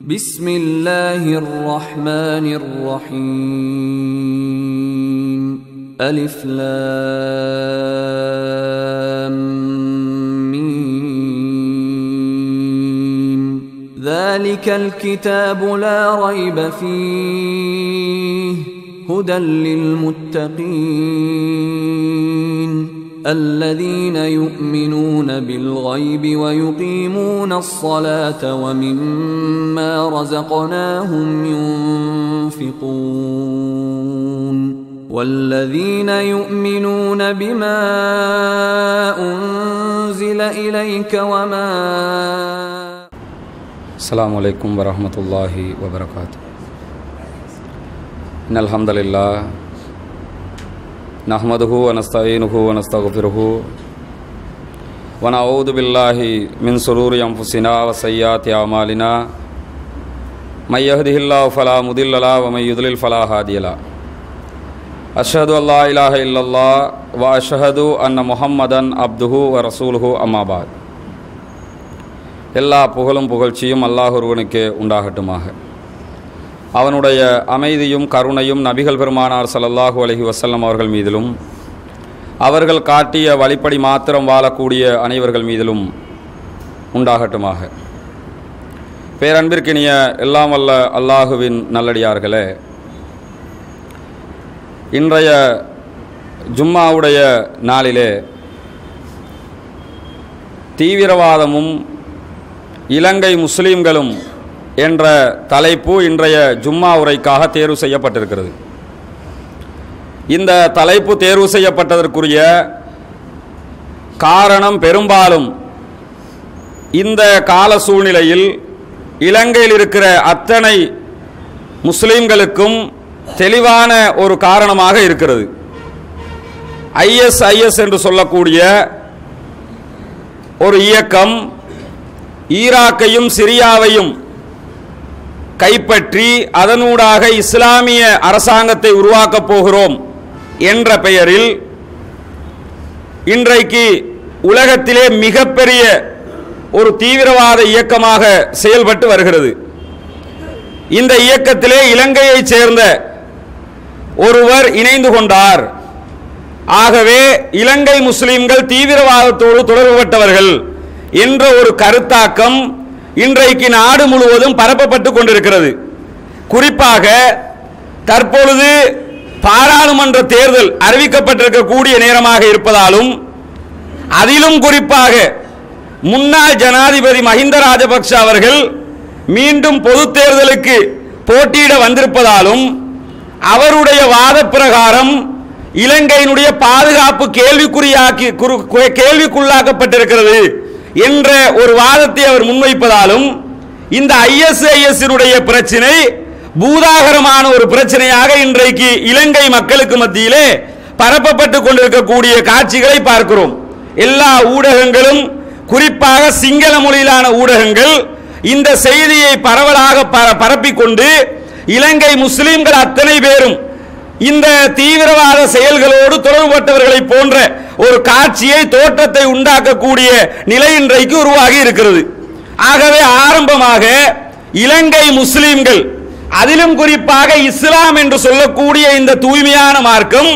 بسم الله الرحمن الرحيم ألف لام ميم ذلك الكتاب لا ريب فيه هدى للمتقين الذين يؤمنون بالغيب ويقيمون الصلاة ومما رزقناهم ينفقون والذين يؤمنون بما أنزل إليك وما السلام عليكم ورحمة الله وبركاته إن الحمد لله نحمده ونستعينه ونستغفره ونعوذ بالله من شرور أنفسنا وسيئات أعمالنا من يهده الله فلا مضل له ومن يضلل فلا هادي له أشهد أن لا إله إلا الله وأشهد أن محمدا عبده ورسوله أما بعد எல்லா புகழும் புகழ்ச்சியும் அல்லாஹ் ஒருவனுக்கே உண்டாகட்டுமாக. அவனுடைய அமைதியும் கருணையும் நபிகள் பெருமானார் ஸல்லல்லாஹு அலைஹி வஸல்லம் அவர்கள் மீதிலும் அவர்கள் காட்டிய வழிப்படி மாத்திரம் வாழக்கூடிய அனைவர்கள் மீதிலும் உண்டாகட்டுமாக. பேரன்பிற்கினிய எல்லாம் வல்ல அல்லாஹுவின் நல்லடியார்களே, இன்றைய ஜும்மாவுடைய நாளிலே தீவிரவாதமும் இலங்கை முஸ்லீம்களும் என்ற தலைப்பு இன்றைய ஜும்மா உரைக்காக தேர்வு செய்யப்பட்டிருக்கிறது. இந்த தலைப்பு தேர்வு செய்யப்பட்டதற்குரிய காரணம் பெரும்பாலும் இந்த கால சூழ்நிலையில் இலங்கையில் இருக்கிற அத்தனை முஸ்லீம்களுக்கும் தெளிவான ஒரு காரணமாக இருக்கிறது. ISIS என்று சொல்லக்கூடிய ஒரு இயக்கம் ஈராக்கையும் சிரியாவையும் கைப்பற்றி அதனூடாக இஸ்லாமிய அரசாங்கத்தை உருவாக்கப் போகிறோம் என்ற பெயரில் இன்றைக்கு உலகத்திலே மிகப்பெரிய ஒரு தீவிரவாத இயக்கமாக செயல்பட்டு வருகிறது. இந்த இயக்கத்திலே இலங்கையைச் சேர்ந்த ஒருவர் இணைந்து கொண்டார். ஆகவே இலங்கை முஸ்லிம்கள் தீவிரவாதத்தோடு தொடர்புபட்டவர்கள் என்ற ஒரு கருத்தாக்கம் இன்றைக்கு நாடு முழுவதும் பரப்பப்பட்டு கொண்டிருக்கிறது. குறிப்பாக தற்பொழுது பாராளுமன்ற தேர்தல் அறிவிக்கப்பட்டிருக்கக்கூடிய நேரமாக இருப்பதாலும் அதிலும் குறிப்பாக முன்னாள் ஜனாதிபதி மஹிந்த ராஜபக்ஷ அவர்கள் மீண்டும் பொது தேர்தலுக்கு போட்டியிட வந்திருப்பதாலும் அவருடைய வாத பிரகாரம் இலங்கையினுடைய பாதுகாப்பு கேள்விக்குள்ளாக்கப்பட்டிருக்கிறது என்ற ஒரு வாதத்தை அவர் முன்வைப்பதாலும் இந்த ISIS-னுடைய பிரச்சனை பூதாகரமான ஒரு பிரச்சனையாக இன்றைக்கு இலங்கை மக்களுக்கு மத்தியிலே பரப்பப்பட்டு கொண்டிருக்கக்கூடிய காட்சிகளை பார்க்கிறோம். எல்லா ஊடகங்களும், குறிப்பாக சிங்கள மொழியிலான ஊடகங்கள் இந்த செய்தியை பரவலாக பரப்பிக்கொண்டு இலங்கை முஸ்லிம்கள் அத்தனை பேரும் இந்த தீவிரவாத செயல்களோடு தொடர்புபட்டவர்களை போன்ற ஒரு காட்சியை, தோற்றத்தை உண்டாக்கக்கூடிய நிலை இன்றைக்கு உருவாகி இருக்கிறது. ஆகவே ஆரம்பமாக இலங்கை முஸ்லிம்கள், அதிலும் குறிப்பாக இஸ்லாம் என்று சொல்லக்கூடிய இந்த தூய்மையான மார்க்கம்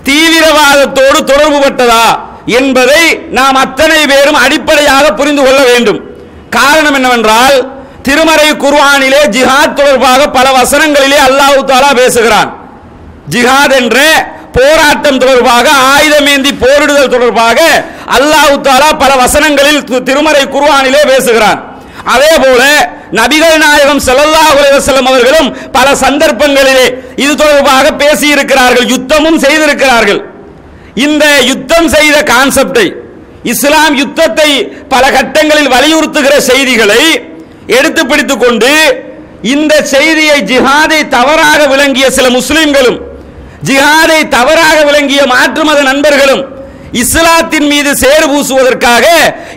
தீவிரவாதத்தோடு தொடர்புபட்டதா என்பதை நாம் அத்தனை பேரும் அடிப்படையாக புரிந்து கொள்ள வேண்டும். காரணம் என்னவென்றால், திருமறை குர்ஆனிலே ஜிஹாத் தொடர்பாக பல வசனங்களிலே அல்லாஹ் தஆலா பேசுகிறான். ஜிஹாத் என்ற போராட்டம் தொடர்பாக, ஆயுதமேந்தி போரிடுதல் தொடர்பாக அல்லாஹ் தஆலா பல வசனங்களில் திருமறை குர்ஆனிலே பேசுகிறான். அதே போல நபிகள் நாயகம் ஸல்லல்லாஹு அலைஹி வஸல்லம் அவர்களும் பல சந்தர்ப்பங்களிலே இது தொடர்பாக பேசி இருக்கிறார்கள், யுத்தமும் செய்திருக்கிறார்கள். இந்த யுத்தம் செய்த கான்செப்டை, இஸ்லாம் யுத்தத்தை பல கட்டங்களில் வலியுறுத்துகிற செய்திகளை எடுத்து பிடித்துக் கொண்டு இந்த செய்தியை, ஜிஹாதை தவறாக விளங்கிய சில முஸ்லிம்களும், ஜிஹாதை தவறாக விளங்கிய மாற்று மத நண்பர்களும் இஸ்லாத்தின் மீது சேறு பூசுவதற்காக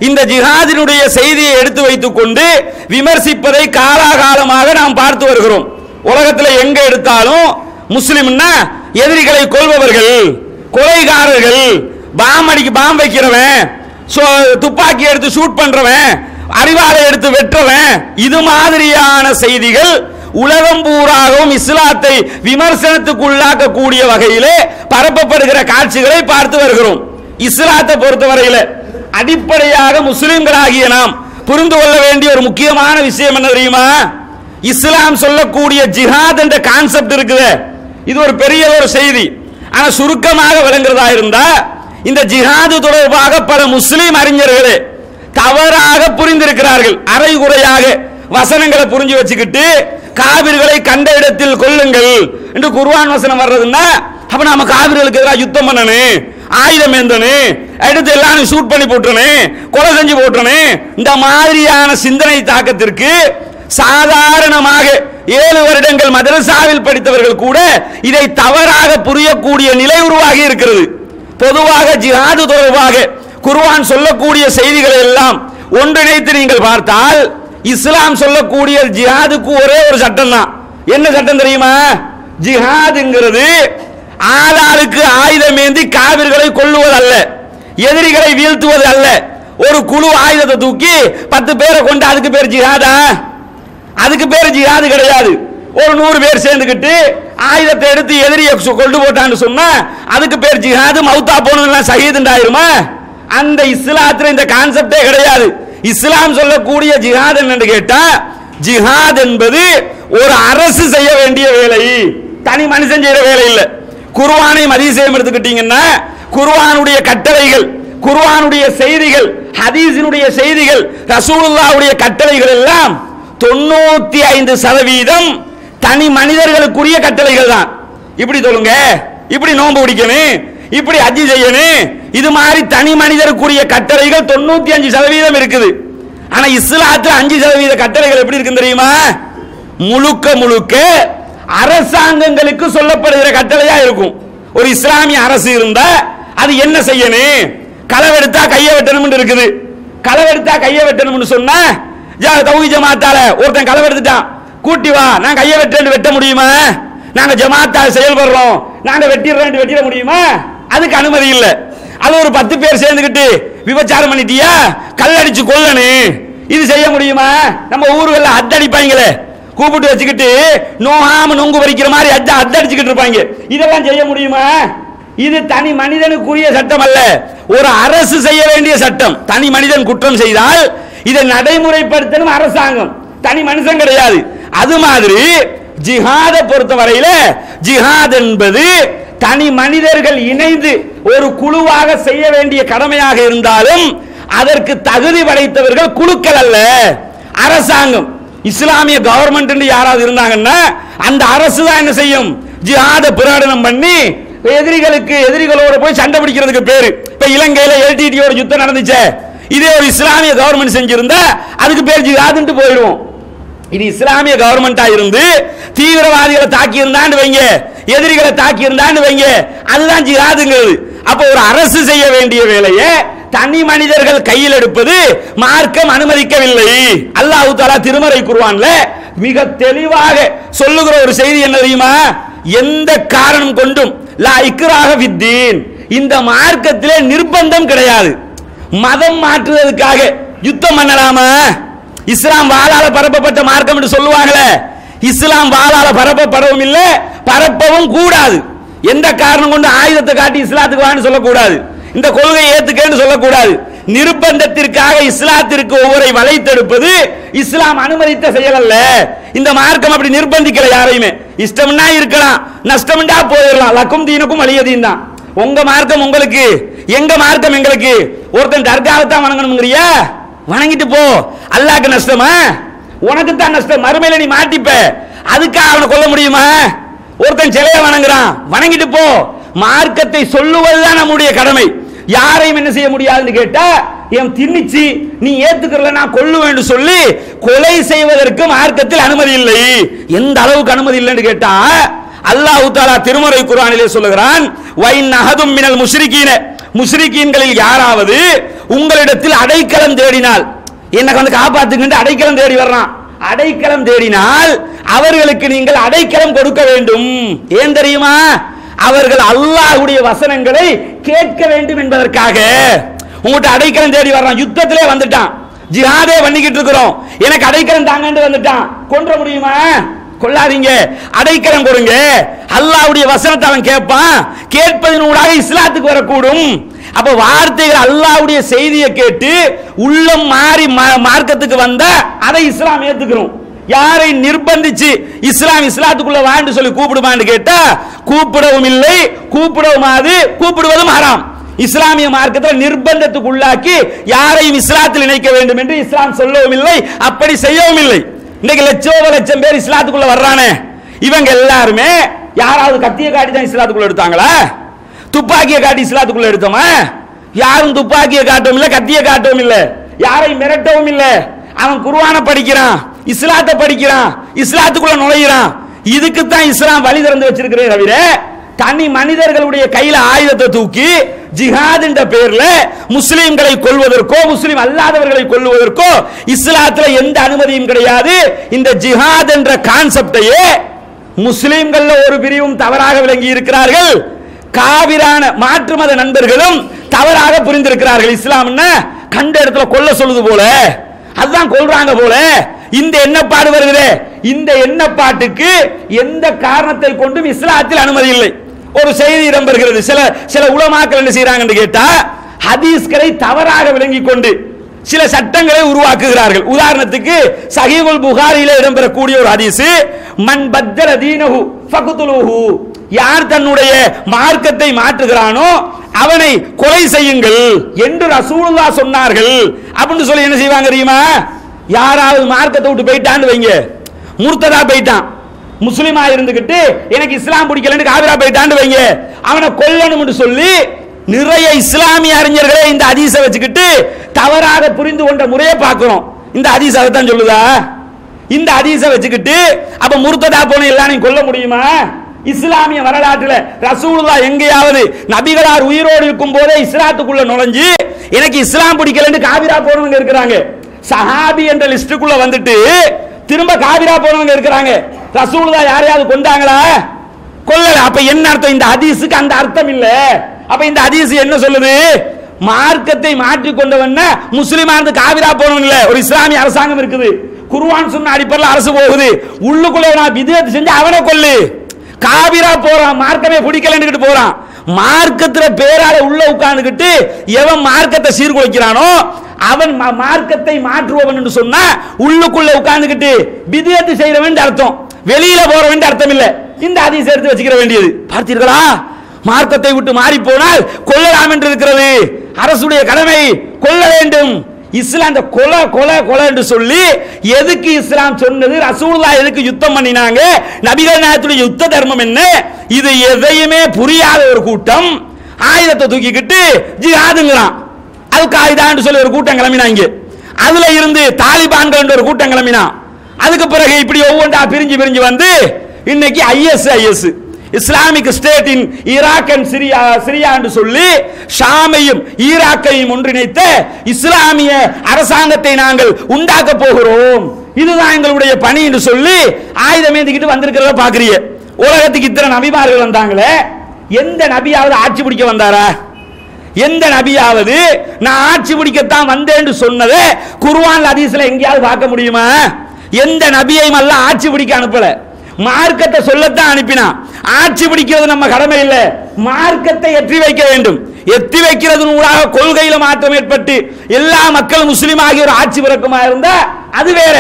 இந்த ஜிஹாதினுடைய செய்தியை எடுத்து வைத்துக் கொண்டு விமர்சிப்பதை காலாகாலமாக நாம் பார்த்து வருகிறோம். உலகத்தில் எங்க எடுத்தாலும் முஸ்லிம்னா எதிரிகளை கொல்பவர்கள், கொலைகாரர்கள், பாம் வைக்கிறவன், துப்பாக்கி எடுத்து ஷூட் பண்றவன், அறிவாலை எடுத்து வெற்றவன், இது மாதிரியான செய்திகள் உலகம் பூராகவும் இஸ்லாத்தை விமர்சனத்துக்குள்ளாக்கக்கூடிய வகையிலே பரப்பப்படுகிற காட்சிகளை பார்த்து வருகிறோம். இஸ்லாத்தை பொறுத்தவரையில் அடிப்படையாக முஸ்லிம்களாகிய நாம் புரிந்து கொள்ள வேண்டிய ஒரு முக்கியமான விஷயம் என்ன தெரியுமா? இஸ்லாம் சொல்லக்கூடிய ஜிஹாத் என்ற கான்செப்ட் இருக்குது. இது ஒரு பெரிய ஒரு செய்தி. ஆனா சுருக்கமாக விளங்குறதா இருந்தா, இந்த ஜிஹாது தொடர்பாக பல முஸ்லிம் அறிஞர்களே தவறாக புரிந்திருக்கிறார்கள். அரைகுறையாக வசனங்களை புரிஞ்சு வச்சுக்கிட்டு காபிர்களை கண்ட இடத்தில் கொல்லுங்கள் என்று குர்ஆன் வசனம் வர்றதுன்னா, அப்ப நாம காபிர்களுக்கு எதிராக யுத்தம் பண்ணணும், ஆயுதம் ஏந்தணும், எடுத்து எல்லாரும் ஷூட் பண்ணி போட்டுறணும், கொலை செஞ்சு போட்டுறணும், இந்த மாதிரியான சிந்தனை தாக்கத்திற்கு சாதாரணமாக 7 வருடங்கள் மதரசாவில் படித்தவர்கள் கூட இதை தவறாக புரியக்கூடிய நிலை உருவாகி இருக்கிறது. பொதுவாக ஜிஹாது தொடர்பாக குர்ஆன் சொல்லக்கூடிய செய்திகளை எல்லாம் ஒன்றிணைத்து நீங்கள் பார்த்தால், இஸ்லாம் சொல்லக்கூடிய ஜிஹாதுக்கு ஒரே ஒரு சட்டம் தான். என்ன சட்டம் தெரியுமா? ஜிஹாதுங்கிறது ஆளாளுக்கு ஆயுதம் ஏந்தி காவிர்களை கொல்லுவது அல்ல, எதிரிகளை வீழ்த்துவது அல்ல. ஒரு குழு ஆயுதத்தை தூக்கி 10 பேரை கொண்டு அதுக்கு பேர் ஜிஹாதா? அதுக்கு பேர் ஜிஹாது கிடையாது. ஒரு 100 பேர் சேர்ந்துக்கிட்டு ஆயுதத்தை எடுத்து எதிரியை கொண்டு போட்டான்னு சொன்னா அதுக்கு பேர் ஜிஹாது. மௌத்தா போனதெல்லாம் ஷஹீதுண்டாயிருமா? அந்த இஸ்லாத்துல இந்த கான்செப்டே கிடையாது. இஸ்லாம் சொல்லக்கூடிய ஜிஹாத் என்னன்னு கேட்டா, ஜிஹாத் என்பது ஒரு அரசு செய்ய வேண்டிய வேலை, தனி மனுஷன் செய்யற வேலை இல்லை. குர்ஆனை ஹதீஸையும் எடுத்துக்கிட்டீங்கன்னா, குர்ஆனுடைய கட்டளைகள், குர்ஆனுடைய செய்திகள், ஹதீஸினுடைய செய்திகள், ரசூலுல்லாஹ்வுடைய கட்டளைகள் எல்லாம் 95% தனி மனிதர்களுக்குரிய கட்டளைகள் தான். இப்படி சொல்லுங்க, இப்படி நோன்பு பிடிக்கணும், இப்படி ஹஜ் செய்யணும், இது மாதிரி தனி மனிதருக்குரிய கட்டளைகள் 95% இருக்குது. ஆனா இஸ்லாத்துல 5% கட்டளைகள் எப்படி இருக்கு தெரியுமா? முழுக்க முழுக்க அரசாங்கங்களுக்கு சொல்லப்படுகிற கட்டளையா இருக்கும். ஒரு இஸ்லாமிய அரசு இருந்தா அது என்ன செய்யணும்? களவெடுத்தா கையை வெட்டணும் இருக்குது. களவெடுத்தா கையை வெட்டணும்னு சொன்னா, தௌஹீத் ஜமாத்தால ஒருத்தன் களவெடுத்துட்டான், கூட்டி வா, நான் கையை வெட்ட முடியுமா? நாங்க ஜமாத்தா செயல்படுறோம், நாங்க வெட்டிட முடியுமா? அதுக்கு அனுமதி இல்லை. அது ஒரு 10 பேர் சேர்ந்துக்கிட்டு விபச்சாரம் பண்ணிட்டியா, கல்லடிச்சு கொல்லணும், இது செய்ய முடியுமா? நம்ம ஊர்ல அத்தடிப்பாங்களே, கூப்பிட்டு வச்சுக்கிட்டு நோகாம நொங்கு பறிக்கிற மாதிரி அத்தடிச்சுக்கிட்டு இருப்பாங்க, இதெல்லாம் செய்ய முடியுமா? இது தனி மனிதனுக்குரிய சட்டம் அல்ல, ஒரு அரசு செய்ய வேண்டிய சட்டம். தனி மனிதன் குற்றம் செய்தால் இதை நடைமுறைப்படுத்தணும் அரசாங்கம், தனி மனுஷன் கிடையாது. அது மாதிரி ஜிஹாதை பொறுத்தவரையில ஜிஹாத் என்பது தனி மனிதர்கள் இணைந்து ஒரு குழுவாக செய்ய வேண்டிய கடமையாக இருந்தாலும் அதற்கு தகுதி படைத்தவர்கள் குழுக்கள் அல்ல, அரசாங்கம். இஸ்லாமிய கவர்மெண்ட் யாராவது இருந்தாங்கன்னா அந்த அரசு தான் என்ன செய்யும்? ஜிஹாதை பிரகடனம் பண்ணி எதிரிகளோட போய் சண்டை பிடிக்கிறதுக்கு பேரு. இப்ப இலங்கையில LTTயோட யுத்தம் நடந்துச்சு, இதே ஒரு இஸ்லாமிய கவர்மெண்ட் செஞ்சிருந்தா அதுக்கு பேர் ஜிஹாதுன்னு போயிடும். இது இஸ்லாமிய கவர்மெண்டா இருந்து தீவிரவாதிகளை தாக்கி இருந்தான்னு வைங்க, எதிரிகளை தாக்கி இருந்தான்னு வைங்க, அதுதான் ஜிஹாதுங்கிறது. அப்ப ஒரு அரசு செய்ய வேண்டிய வேலையை தனி மனிதர்கள் கையில் எடுப்பது மார்க்கம் அனுமதிக்கவில்லை. அல்லாஹ் தஆலா திருமறை குர்ஆன்ல மிக தெளிவாக சொல்லுகிற ஒரு செய்தி என்ன தெரியுமா? எந்த காரணம் கொண்டும் லா இக்ராஹ ஃபித்தீன், இந்த மார்க்கத்திலே நிர்பந்தம் கிடையாது. மதம் மாற்றுவதற்காக யுத்தம் பண்ணலாமா? இஸ்லாம் வாளால பரப்பப்பட்ட மார்க்கம் என்று சொல்லுவாங்களே, இஸ்லாம் வாளால பரப்பப்படவும் இல்லை, பரப்பவும் கூடாது. எந்த காரணம் கொண்டு ஆயுதத்தை காட்டி இஸ்லாத்துக்கு வான்னு சொல்லக்கூடாது, இந்த கொள்கையை ஏத்துக்கன்னு சொல்லக்கூடாது. நிர்பந்தத்திற்காக இஸ்லாத்திற்கு ஒவ்வொரு வளைத்தெடுப்பது இஸ்லாம் அனுமதித்த செயல் அல்ல. இந்த மார்க்கம் அப்படி நிர்பந்திக்கல யாரையுமே. இஷ்டம்னா இருக்கலாம், நஷ்டம்னா போயிடலாம். லக்கும் தீனுக்கும் வலியதீன் தான். உங்க மார்க்கம் உங்களுக்கு, எங்க மார்க்கம் எங்களுக்கு. ஒருத்தன் தர்காவை தான் வணங்கணுங்கிறியா, வணங்கிட்டு போ, அல்லாஹ்க்கு நஷ்டமா? உனக்கு தான் நஷ்டம், மறுமையில நீ மாட்டிப்ப. அதுக்காக அவனை கொல்ல முடியுமா? ஒருத்தன் சிலையை வணங்குறான், வணங்கிட்டு போ. மார்க்கத்தை சொல்லுவதுதான் நம்முடைய கடமை. யாரையும் என்ன செய்ய முடியாதுன்னு கேட்டா, என் திணிச்சு நீ ஏத்துக்கறல நான் கொல்லுவேன்னு சொல்லி கொலை செய்வதற்கு மார்க்கத்தில் அனுமதி இல்லை. எந்த அளவுக்கு அனுமதி இல்லைன்னு கேட்டா, அல்லாஹ் தஆலா திருமறை குர்ஆனிலே சொல்லுகிறான், வைன் அஹதும் மினல் முஷ்ரிகீன, முஷ்ரிகீன்களில் யாராவது உங்களிடத்தில் அடைக்கலம் தேடினால், என்ன வந்து காப்பாத்துக்கிட்டு அடைக்கலம் தேடி வர்றான், அடைக்கலம் தேடினால் அவர்களுக்கு நீங்கள் அடைக்கலம் கொடுக்க வேண்டும். ஏன் தெரியுமா? அவர்கள் அல்லாஹ்வுடைய வசனங்களை கேட்க வேண்டும் என்பதற்காக. உங்கள்கிட்ட அடைக்கலம் தேடி வர்றான், யுத்தத்திலே வந்துட்டான், ஜிஹாதே பண்ணிக்கிட்டு இருக்கிறோம், எனக்கு அடைக்கலம் தாங்கன்னு வந்துட்டான், கொன்ற முடியுமா? கொள்ளாதீங்க, அடைக்கலம் கொடுங்க. அல்லாஹ்வுடைய வசனத்தை அவன் கேட்பான், கேட்பதனூடாக இஸ்லாத்துக்கு வரக்கூடும். அப்ப வார்த்தைகள் அல்லாஹ்வுடைய செய்தியை கேட்டு உள்ளம் மாறி மார்க்கத்துக்கு வந்தா அதை இஸ்லாம் ஏத்துக்கிறோம். யாரை நிர்பந்திச்சு இஸ்லாத்துக்குள்ள வான்னு சொல்லி கூப்பிடுமான்னு கேட்டா கூப்பிடவும் இல்லை, கூப்பிடுவதும் ஹராம். இஸ்லாமிய மார்க்கத்தில் நிர்பந்தத்துக்கு உள்ளாக்கி யாரையும் இஸ்லாத்தில் இணைக்க வேண்டும் என்று இஸ்லாம் சொல்லவும் இல்லை, அப்படி செய்யவும் இல்லை. இன்னைக்கு லட்சம் பேர் இஸ்லாத்துக்குள்ள வர்றானே, இவங்க எல்லாருமே யாராவது கத்தியை காட்டி தான் இஸ்லாத்துக்குள்ள எடுத்தாங்களா? துப்பாக்கியை காட்டி இஸ்லாத்துக்குள்ள எடுத்தோமா? யாரும் துப்பாக்கியை காட்டவும் இல்லை, கத்தியை காட்டவும் இல்லை, யாரையும் மிரட்டவும் இல்லை. அவன் குர்ஆனை படிக்கிறான், இஸ்லாத்தை படிக்கிறான், இஸ்லாத்துக்குள்ள நுழைகிறான். இதுக்கு தான் இஸ்லாம் வழி திறந்து வச்சிருக்கிறே தவிர தனி மனிதர்களுடைய கையில ஆயுதத்தை தூக்கி ஜிஹாத் என்ற பெயர்ல முஸ்லிம்களை கொல்வதற்கோ முஸ்லிம் அல்லாதவர்களை கொல்வதற்கோ இஸ்லாத்துல எந்த அனுமதியும் கிடையாது. இந்த ஜிஹாத் என்ற கான்செப்டையே முஸ்லிம்கள் ஒரு பிரிவும் தவறாக விளங்கி இருக்கிறார்கள், காவிரான மாற்று மத நண்பர்களும் தவறாக புரிந்திருக்கிறார்கள். இஸ்லாம்னா கண்ட இடத்துல கொல்ல சொல்லுது போல, அதுதான் கொல்றாங்க போல இந்த எண்ணப்பாடு வருகிறது. இந்த எண்ணப்பாட்டுக்கு எந்த காரணத்தை கொண்டும் இஸ்லாத்தில் அனுமதி இல்லை. ஒரு செய்தி இடம்பெறுகிறது, சில உலமாக்கள் என்ன செய்யறாங்கன்னு கேட்டா ஹதீஸ்களை தவறாக விளங்கிக் கொண்டு சில சட்டங்களை உருவாக்குகிறார்கள். உதாரணத்துக்கு சஹீஹுல் புகாரியில இடம்பெறக்கூடிய ஒரு ஹதீஸ், மன் பத்தல தீனஹு ஃபக்துலுஹு, யார் தன்னுடைய மார்க்கத்தை மாற்றுகிறானோ அவனை கொலை செய்யுங்கள் என்று ரசூலுல்லாஹ் சொன்னார்கள் அப்படின்னு சொல்லி என்ன செய்வாங்க தெரியுமா? யாராவது மார்க்கத்தை விட்டு போயிட்டான்னு வைங்க, முர்த்ததா போயிட்டான், முஸ்லிமா இருந்துகிட்டு எனக்கு இஸ்லாம் பிடிக்கலன்னு காபிரா போயிட்டான்னு வைங்க, அவனை கொல்லணும்னு சொல்லி நிறைய இஸ்லாமிய அறிஞர்களே இந்த ஹதீஸை வச்சுக்கிட்டு தவறாக புரிந்து கொண்ட முறையை பார்க்கிறோம். இந்த ஹதீஸ் அதைத்தான் சொல்லுதா? இந்த ஹதீஸை வச்சுக்கிட்டு அப்ப முர்த்ததா போன எல்லாரையும் கொல்ல முடியுமா? இஸ்லாமிய வரலாற்றில் ரசூலுல்லாஹ் எங்கேயாவது நபிகளார் உயிரோடு இருக்கும் போதே இஸ்லாத்துக்குள்ள நுழைஞ்சு எனக்கு இஸ்லாம் பிடிக்கலன்னு காபிரா போனவங்க இருக்கிறாங்க, சஹாபி என்ற லிஸ்டுக்குள்ள வந்துட்டு திரும்ப காபிரா போனவங்க இருக்கிறாங்க. ரசூலுல்லாஹ் யாரையாவது கொண்டாங்களா? கொல்லல. அப்ப என்ன அர்த்தம்? இந்த ஹதீஸுக்கு அந்த அர்த்தம் இல்ல. அப்ப இந்த ஹதீஸ் என்ன சொல்லுது? மார்க்கத்தை மாற்றி கொண்டவன் முஸ்லிமா இருந்து காபிரா போனவன் இல்ல. ஒரு இஸ்லாமிய அரசாங்கம் இருக்குது, குர்ஆன் சுன்னா அடிப்படையில் அரசு போகுது, உள்ளுக்குள்ள நான் பித்அத் செஞ்சு அவனை கொல்லு, காபிரா போறான், மார்க்கமே பிடிக்கலன்னு போறான். மார்க்கத்துல பேரால உள்ள உட்கார்ந்துகிட்டு எவன் மார்க்கத்தை சீர்குலைக்கிறானோ அவன் மார்க்கத்தை மாற்றுவவன் என்று சொன்னா உள்ளுக்குள்ள உட்கார்ந்துகிட்டு பித்அத் செய்யறவன் அர்த்தம், வெளியில போறவன் அர்த்தம் இல்ல. இந்த ஹதீஸ் எடுத்து வச்சுக்கிற வேண்டியது. பார்த்தீர்களா? மார்க்கத்தை விட்டு மாறி போனால் கொல்லலாம் என்று இருக்கிறது, அரசுடைய கடமை கொல்ல வேண்டும். இஸ்லாம் அந்த கொலை கொலை கொலை என்று சொல்லி எதுக்கு இஸ்லாம் சொன்னது? ரசூலுல்லாஹ் எதுக்கு யுத்தம் பண்ணினாங்க? நபிகள் நாயகத்துடைய யுத்த தர்மம் என்ன? இது எதையுமே புரியாத ஒரு கூட்டம் ஆயுதத்தை தூக்கிக்கிட்டு ஜிஹாதுங்கறான். அல் காயிதா என்று சொல்லி ஒரு கூட்டம் கிளம்பினாங்க, அதுல இருந்து தாலிபான்கள் என்ற ஒரு கூட்டம் கிளம்பினான். அதுக்கு பிறகு இப்படி ஒவ்வொன்றா பிரிஞ்சு வந்து இன்னைக்கு IS Islamic state in Iraq and Syria என்று சொல்லி ஷாமையும் ஈராக்கையும் ஒன்றிணைத்த இஸ்லாமிய அரசாங்கத்தை நாங்கள் உண்டாக்க போகிறோம், இதுதான் எங்களுடைய பணி என்று சொல்லி ஆயுதம் ஏந்திக்கிட்டு வந்திருக்கிறத பாக்குறீங்க. உலகத்துக்கு இத்தனை நபிமார்கள் வந்தாங்களே, எந்த நபியாவது ஆட்சி பிடிக்க வந்தாரா? எந்த நபியாவது நான் ஆட்சி பிடிக்கத்தான் வந்தேன் என்று சொன்னதை குர்ஆன் ஹதீஸ்ல எங்கேயாவது பார்க்க முடியுமா? எந்த நபியையும் அல்ல ஆட்சி பிடிக்க அனுப்பல, மார்க்கத்தை சொல்லத்தான் அனுப்பினான். ஆட்சி பிடிக்கிறது நம்ம கடமை இல்லை, மார்க்கத்தை எத்தி வைக்க வேண்டும். எத்தி வைக்கிறது ஊடாக கொள்கையில மாற்றம் ஏற்பட்டு எல்லா மக்களும் முஸ்லீம் ஆகிய ஒரு ஆட்சி பிறக்குமா இருந்தா அது வேற.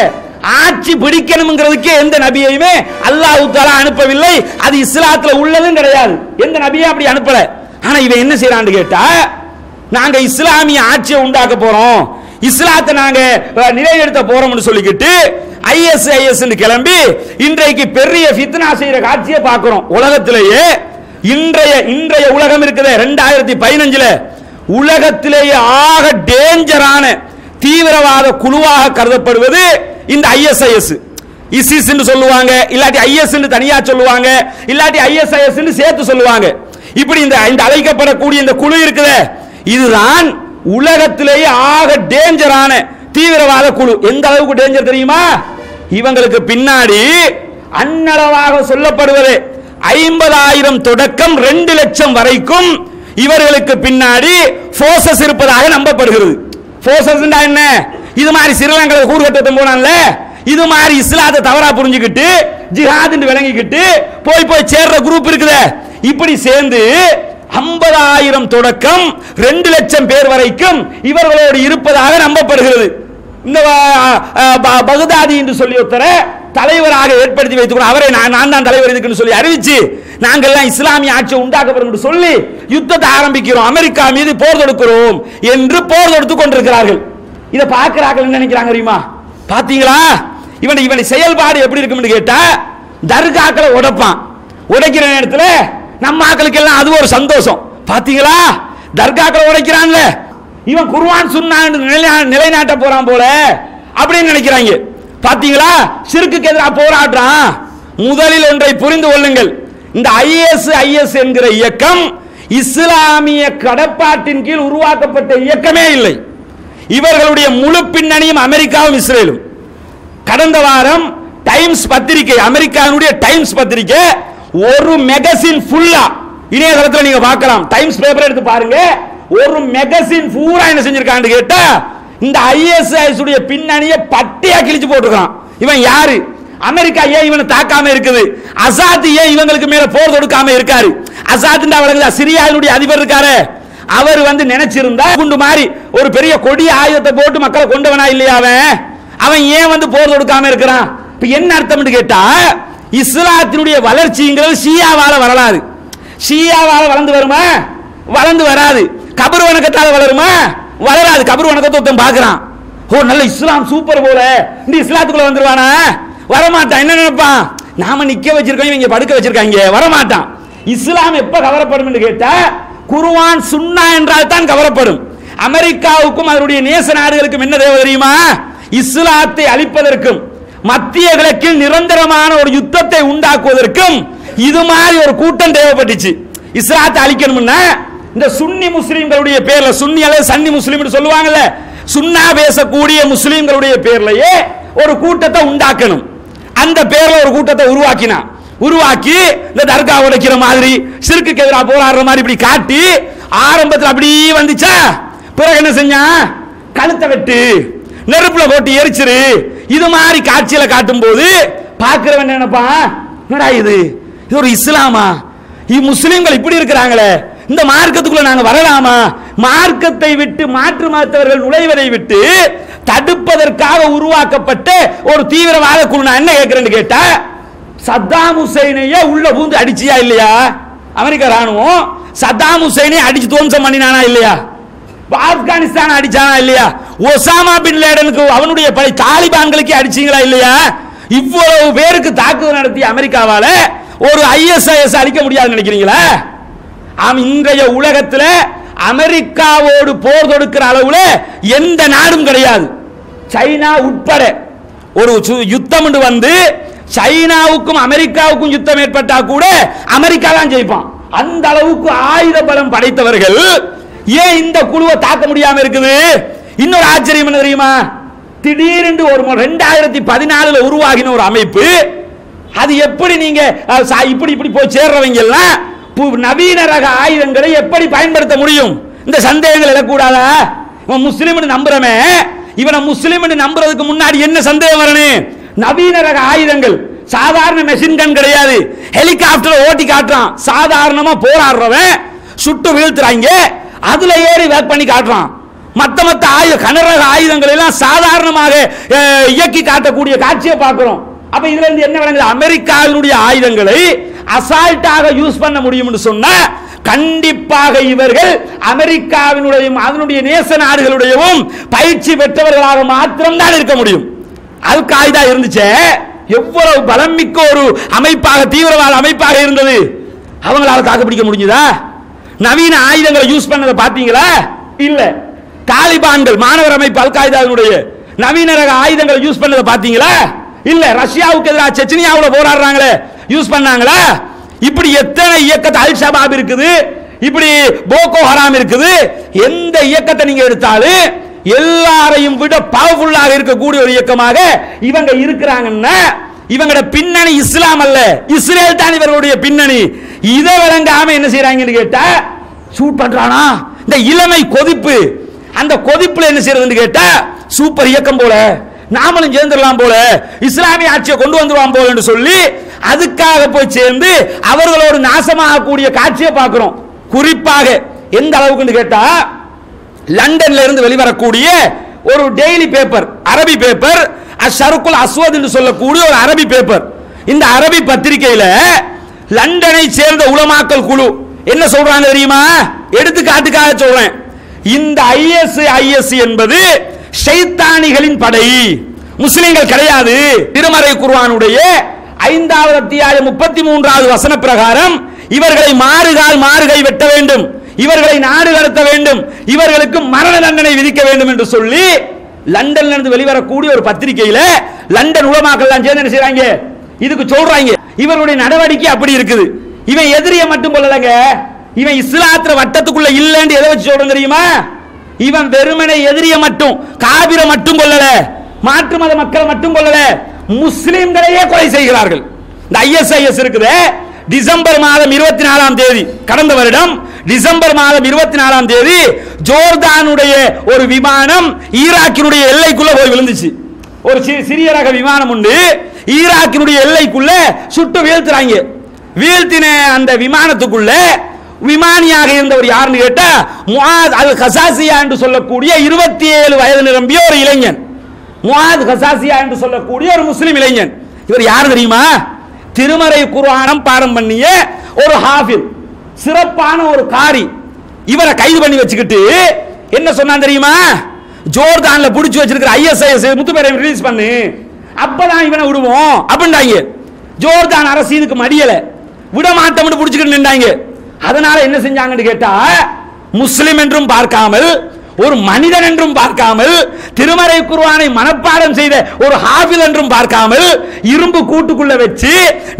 ஆட்சி பிடிக்கணும்ங்கிறதுக்கு எந்த நபியையுமே அல்லாஹ் தஆலா அனுப்பவில்லை, அது இஸ்லாத்துல உள்ளதும் கிடையாது, எந்த நபியும் அப்படி அனுப்பல. ஆனா இவன் என்ன செய்யறான்னு கேட்டா, நாங்க இஸ்லாமிய ஆட்சியை உண்டாக்க போறோம், இஸ்லாத்தை நாங்க நிலைநிறுத்த போறோம்னு சொல்லிக்கிட்டு ஐஎஸ் கிளம்பி இன்றைக்கு பெரிய ஃபித்னா செய்யற காட்சியை பார்க்கிறோம். உலகத்திலேயே இன்றைய உலகம் இருக்குது 2015 உலகத்திலேயே ஆக டேஞ்சரான தீவிரவாத குழுவாக கருதப்படுவது இந்த ஐஎஸ்ஐஎஸ். இசிஸ் என்று சொல்லுவாங்க, இல்லாட்டி ஐஎஸ் என்று தனியா சொல்லுவாங்க, இல்லாட்டி ஐஎஸ்ஐஎஸ் என்று சேர்த்து சொல்லுவாங்க. இப்படி இந்த அழைக்கப்படக்கூடிய இந்த குழு இருக்குது, இதுதான் உலகத்திலேயே ஆக டேஞ்சரான தீவிரவாத குழு. எந்த அளவுக்கு டேஞ்சர் தெரியுமா? இவங்களுக்கு பின்னாடி அன்னளவாக சொல்லப்படுவது 50,000 தொடக்கம் 2 லட்சம் வரைக்கும் இவர்களுக்கு பின்னாடி போர்சஸ் இருப்பதாக நம்பப்படுகிறது. போர்சஸ் என்ன? இது மாதிரி ஸ்ரீலங்காவில் கூறுகட்டத்தை போனான்ல, இது மாதிரி இஸ்லாத்தை தவறா புரிஞ்சுக்கிட்டு ஜிஹாத் விளங்கிக்கிட்டு போய் சேர்ற குரூப் இருக்குது. இப்படி சேர்ந்து 50,000 தொடக்கம் 2 லட்சம் பேர் வரைக்கும் இவர்களோடு இருப்பதாக நம்பப்படுகிறது. இந்த பகதாதி என்று சொல்லி ஒருத்தர தலைவராக ஏற்படுத்தி வைத்துக் அவரை நான் தான் தலைவர் இதுக்குன்னு சொல்லி அறிவிச்சு நாங்கள் எல்லாம் இஸ்லாமிய ஆட்சி உண்டாக்கப்படும் என்று சொல்லி யுத்தத்தை ஆரம்பிக்கிறோம், அமெரிக்கா மீது போர் தொடுக்கிறோம் என்று போர் தொடுத்துக் கொண்டிருக்கிறார்கள். இதை பார்க்கிறார்கள் என்ன நினைக்கிறாங்க தெரியுமா? பாத்தீங்களா இவன் செயல்பாடு எப்படி இருக்கும் கேட்டா, தர்காக்களை உடைப்பான், உடைக்கிற நேரத்தில் நம்ம ஆக்களுக்கு எல்லாம் அது ஒரு சந்தோஷம். பாத்தீங்களா தர்காக்களை உடைக்கிறான்ல, இவன் குர்ஆன் சுன்னா நிலைநாட்ட போறான் போல அப்படின்னு நினைக்கிறாங்க. பாத்தீங்களா ஷிர்க்குக்கு எதிராக போராடுறான். முதலில் ஒன்றை புரிந்து கொள்ளுங்கள், இந்த ஐஎஸ் என்கிற இயக்கம் இஸ்லாமிய கடப்பாட்டின் கீழ் உருவாக்கப்பட்ட இயக்கமே இல்லை. இவர்களுடைய முழு பின்னணியும் அமெரிக்காவும் இஸ்ரேலும். கடந்த வாரம் டைம்ஸ் பத்திரிகை, அமெரிக்காவுடைய டைம்ஸ் பத்திரிகை ஒரு மேகசின் ஃபுல்லா இணையதளத்தில் நீங்க பார்க்கலாம், டைம்ஸ் பேப்பர் எடுத்து பாருங்க, ஒரு மேகசின் பூரா என்ன செஞ்சிருக்கான்னு கேட்டா இந்த ஐஎஸ்ஐஎஸ் உடைய பின்னணியை பட்டியா கிழிச்சு போட்டுருக்கான். இவன் யாரு? அமெரிக்கா ஏன் இவனை தாக்காம இருக்குது? அசாத் ஏன் இவங்களுக்கு மேல போர் தொடுக்காம இருக்காரு? அசாத் சிரியாவுடைய அதிபர் இருக்காரு, அவர் நினைச்சிருந்தா குண்டு மாதிரி ஒரு பெரிய கொடிய ஆயுதத்தை போட்டு மக்களை கொண்டவனா இல்லையா? அவன் ஏன் போர் தொடுக்காம இருக்கிறான்? இப்ப என்ன அர்த்தம் கேட்டா, இஸ்லாத்தினுடைய வளர்ச்சிங்கிறது ஷியாவால வரலாறு. ஷியாவால வளர்ந்து வருமா? வளர்ந்து வராது. கபர் வணக்கத்தால வளருமா? வளராது. கபர் வணக்கத்தை ஒருத்தன் பாக்குறான், ஓ நல்ல இஸ்லாம் சூப்பர் போல, இந்த இஸ்லாத்துக்குள்ள வந்துருவானா? வரமாட்டான். என்ன நினைப்பான்? நாம நிக்க வச்சிருக்கோம், இவங்க படுக்க வச்சிருக்காங்க, வரமாட்டான். இஸ்லாம் எப்ப கவரப்படும் என்று கேட்டா, குர்ஆன் சுன்னா என்றால் தான் கவரப்படும். அமெரிக்காவுக்கும் அதனுடைய நேச நாடுகளுக்கும் என்ன தேவை தெரியுமா? இஸ்லாத்தை அழிப்பதற்கும் மத்திய கிழக்கில் நிரந்தரமான ஒரு யுத்தத்தை உண்டாக்குவதற்கும் இது மாதிரி ஒரு கூட்டம் தேவைப்பட்டுச்சு. இஸ்லாத்தை அழிக்கணும்னா இந்த சுன்னி முஸ்லிம்களுடைய பேர்ல, சுன்னி அல்லது சன்னி முஸ்லிம் சொல்லுவாங்கல்ல, சுன்னா பேசக்கூடிய முஸ்லிம்களுடைய பேர்லயே ஒரு கூட்டத்தை உண்டாக்கணும். அந்த பேர்ல ஒரு கூட்டத்தை உருவாக்கி இந்த தர்கா உடைக்கிற மாதிரி ஷிர்க்குக்கு எதிராக போராடுற மாதிரி இப்படி காட்டி ஆரம்பத்தில் அப்படி வந்துச்சா, பிறகு என்ன செஞ்சா, கழுத்தை வெட்டு, நெருப்புல போட்டு எரிச்சிரு, இது மாதிரி காட்சியில காட்டும் போது பார்க்கிறவன் நினைப்பான், என்னடா இது ஒரு இஸ்லாமா? முஸ்லிம்கள் இப்படி இருக்கிறாங்களே, இந்த மார்க்கத்துக்குள்ள நாங்க வரலாமா? மார்க்கத்தை விட்டு மாற்று மதத்தவர்கள் நுழைவதை விட்டு தடுப்பதற்காக உருவாக்கப்பட்ட ஒரு தீவிரவாத குழு. நான் என்ன கேட்கிறேன்னு கேட்டா, சத்தாம் ஹுசைனையே உள்ள பூந்து அடிச்சியா இல்லையா? அமெரிக்க ராணுவம் சத்தாம் ஹுசைனை அடிச்சு துவம்சம் பண்ணினானா இல்லையா? ஆப்கானிஸ்தான் அடிச்சானா இல்லையா? ஒசாமா பின் லேடனுக்கு அவனுடைய படை தாலிபான்களுக்கு அடிச்சீங்களா இல்லையா? இவ்வளவு பேருக்கு தாக்குதல் நடத்திய அமெரிக்காவால ஒரு ஐஎஸ்ஐஎஸ் அடிக்க முடியாது நினைக்கிறீங்களா? இன்றைய உலகத்தில் அமெரிக்காவோடு போர் தொடுக்கிற அளவுல எந்த நாடும் கிடையாது, சைனா உட்பட. ஒரு யுத்தம் வந்து சைனாவுக்கும் அமெரிக்காவுக்கும் யுத்தம் ஏற்பட்டா கூட அமெரிக்கா தான் ஜெயிப்பான். அந்த அளவுக்கு ஆயுத பலம் படைத்தவர்கள் ஏன் இந்த குழுவை தாக்க முடியாம இருக்குது? இன்னொரு ஆச்சரியம் என்ன தெரியுமா? திடீரென்று ஒரு 2014 உருவாகின ஒரு அமைப்பு, அது எப்படி நீங்க இப்படி போய் சேர்றவங்க எல்லாம் நவீன ரக ஆயுதங்களை எப்படி பயன்படுத்த முடியும்? இந்த சந்தேகங்கள் எழக்கூடாதா? முஸ்லிம் நம்புறமே, இவனை முஸ்லிம் நம்புறதுக்கு முன்னாடி என்ன சந்தேகம் வரணும்? நவீன ரக ஆயுதங்கள், சாதாரண மெஷின் கன் கிடையாது, ஹெலிகாப்டர் ஓட்டி காட்டுறான். சாதாரணமா போராடுறவன் சுட்டு வீழ்த்துறாங்க, அதுல ஏறி வேக் பண்ணி காட்டுறான். மத்த கனரக ஆயுதங்கள் எல்லாம் சாதாரணமாக இயக்கி காட்டக்கூடிய காட்சியை பார்க்கிறோம். அப்ப இதுல இருந்து என்ன விளங்குது? அமெரிக்காவினுடைய ஆயுதங்களை அசால்ட்டாக யூஸ் பண்ண முடியும் என்று சொன்னா கண்டிப்பாக இவர்கள் அமெரிக்காவினுடைய அதனுடைய நேச நாடுகளுடையவும் பயிற்சி பெற்றவர்களாக மாத்திரம்தான் இருக்க முடியும். அல் காய்தா இருந்துச்சு, எவ்வளவு பலம் மிக்க ஒரு அமைப்பாக, தீவிரவாத அமைப்பாக இருந்தது. அவங்களால தாக்குப்பிடிக்க முடிஞ்சதா? நவீன ஆயுதங்களை யூஸ் பண்ணதை பாத்தீங்களா? இல்ல. தாலிபான்கள் மாணவர் அமைப்பு அல் காய்தாவினுடைய நவீன ரக ஆயுதங்களை யூஸ் பண்ணதை பாத்தீங்களா? இல்ல. ரஷ்யாவுக்கு எதிராக செச்சனியாவில் போராடுறாங்களே, யூஸ் பண்ணாங்களா? இப்படி எத்தனை இயக்கத்தை, அல் ஷபாப் இருக்குது, இப்படி போகோ ஹராம் இருக்குது, எந்த இயக்கத்தை நீங்க எடுத்தாலும் எல்லாரையும் விட பவர்ஃபுல்லாக இருக்கக்கூடிய ஒரு இயக்கமாக இவங்க இருக்கிறாங்கன்னா இவங்களோட பின்னணி இஸ்லாம் அல்ல, இஸ்ரேல் தான் இவர்களுடைய பின்னணி. இதை விளங்காம என்ன செய்யறாங்கன்னு கேட்டா, ஷூட் பண்றானா? இந்த இளமை கொதிப்பு, அந்த கொதிப்புல என்ன செய்யறதுன்னு கேட்டா சூப்பர் இயக்கம் போல, நாமளும் சேர்ந்துடலாம் போல, இஸ்லாமிய ஆட்சியை கொண்டு வந்துருவான் போல என்று சொல்லி அதுக்காக போய் சேர்ந்து அவர்களோடு நாசமாகக்கூடிய காட்சியை பார்க்கிறோம். குறிப்பாக எந்த அளவுக்கு கேட்டா, லண்டன்ல இருந்து வெளிவரக்கூடிய ஒரு டெய்லி பேப்பர், அரபி பேப்பர், அஷருக்குல் அஸ்வத் என்று சொல்லக்கூடிய ஒரு அரபி பேப்பர். இந்த அரபி பத்திரிகையில லண்டனை சேர்ந்த உலமாக்கல் குழு என்ன சொல்றாங்க தெரியுமா? எடுத்துக்காட்டுக்காக சொல்றேன். இந்த IS என்பது ஷைத்தானிகளின் படை, முஸ்லிம்கள் கிடையாது. திருமறை குர்ஆனுடைய 5வது அத்தியாயம் 33வது வசன பிரகாரம் இவர்களை மாறுகை வெட்ட வேண்டும், இவர்களை நாடு கடத்த வேண்டும், இவர்களுக்கு மரண தண்டனை விதிக்க வேண்டும் என்று சொல்லி லண்டன்ல இருந்து வெளிவரக்கூடிய ஒரு பத்திரிகையில லண்டன் உலமாக்கள் எல்லாம் சேர்ந்து என்ன செய்றாங்க, இதுக்கு சொல்றாங்க. இவருடைய நடவடிக்கை அப்படி இருக்குது. இவன் எதிரியை மட்டும் கொள்ளலங்க, இவன் இஸ்லாத்திர வட்டத்துக்குள்ள இல்லன்னு எதை வச்சு சொல்றோம் தெரியுமா? இவன் வெறுமனை எதிரியை மட்டும், காபிரை மட்டும் கொள்ளல, மாற்று மத மக்களை மட்டும் கொள்ளல, முஸ்லிம்களையே கொலை செய்கிறார்கள். இந்த ISIS இருக்குது. டிசம்பர் மாதம் 24ஆம் தேதி, கடந்த வருடம் டிசம்பர் மாதம் 24ஆம் தேதி ஜோர்தானுடைய ஒரு விமானம் ஈராக்கினுடைய எல்லைக்குள்ள போய் விழுந்துச்சு. ஒரு சிறிய ரக விமானம் உண்டு, ஈராக்கினுடைய எல்லைக்குள்ள சுட்டு வீழ்த்துறாங்க. வீழ்த்தின அந்த விமானத்துக்குள்ள விமானியாக இருந்தவர் யாருன்னு கேட்டா, முஆத் அல் கசாசியா என்று சொல்லக்கூடிய 27 வயது நிரம்பிய ஒரு இளைஞன். முஆத் கசாசியா என்று சொல்லக்கூடிய ஒரு முஸ்லிம் இளைஞன். இவர் யார் தெரியுமா? திருமறை குர்ஆனம் பாடம் பண்ணிய ஒரு ஹாஃபிஸ், சிறப்பான ஒரு காரி. இவரை கைது பண்ணி வச்சுக்கிட்டு என்ன சொன்னான் தெரியுமா? ஜோர்தான்ல புடிச்சு வச்சிருக்கிற ISIS முத்துப்பேரை ரிலீஸ் பண்ணு, அப்பதான் இவனை விடுவோம் அப்படின்றாங்க. ஜோர்தான் அரசு இதுக்கு மடியல, விட மாட்டோம்னு புடிச்சுக்கிட்டு நின்றாங்க. அதனால என்ன செஞ்சாங்கன்னு கேட்டா, முஸ்லிம் என்றும் பார்க்காமல், ஒரு மனிதன் என்றும் பார்க்காமல், திருமறை குர்ஆனை மனப்பாடம் செய்த ஒரு ஹாஃபிஸ் என்றும் பார்க்காமல், இரும்பு கூட்டுக்குள்ள வச்சு